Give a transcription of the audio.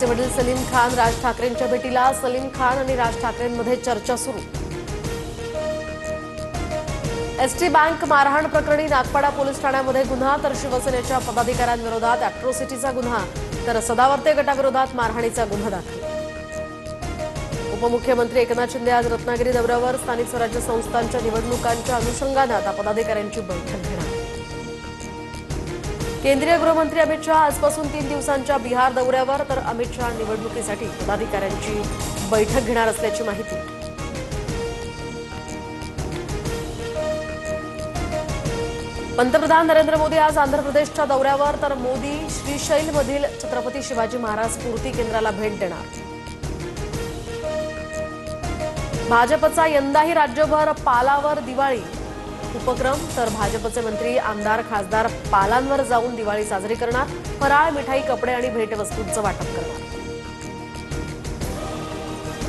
वडील सलीम खान राज ठाकरेंच्या भेटीला. सलीम खान आणि राज ठाकरेंमध्ये चर्चा सुरू. एसटी बँक मारहाण प्रकरणी नागपाडा पोलीस ठाण्यामध्ये गुन्हा, तर शिवसेनेच्या पदाधिकाऱ्यांविरोधात अॅट्रॉसिटीचा गुन्हा, तर सदावर्ते गटाविरोधात मारहाणीचा गुन्हा दाखल. उपमुख्यमंत्री एकनाथ शिंदे आज रत्नागिरी दौऱ्यावर. स्थानिक स्वराज्य संस्थांच्या निवडणुकांच्या अनुषंगाने आता पदाधिकाऱ्यांची बैठक घेणार. केंद्रीय गृहमंत्री अमित शहा आजपासून 3 दिवसांच्या बिहार दौऱ्यावर, तर अमित शहा निवडणुकीसाठी पदाधिकाऱ्यांची बैठक घेणार असल्याची माहिती. पंतप्रधान नरेंद्र मोदी आज आंध्र प्रदेशच्या दौऱ्यावर, तर मोदी श्रीशैलमधील छत्रपती शिवाजी महाराज स्फूर्ती केंद्राला भेट देणार. भाजपचा यंदाही राज्यभर पालावर दिवाळी उपक्रम, तर भाजपचे मंत्री, आमदार, खासदार पालांवर जाऊन दिवाळी साजरी करणार. फराळ, मिठाई, कपडे आणि भेटवस्तूंचं वाटप करणार.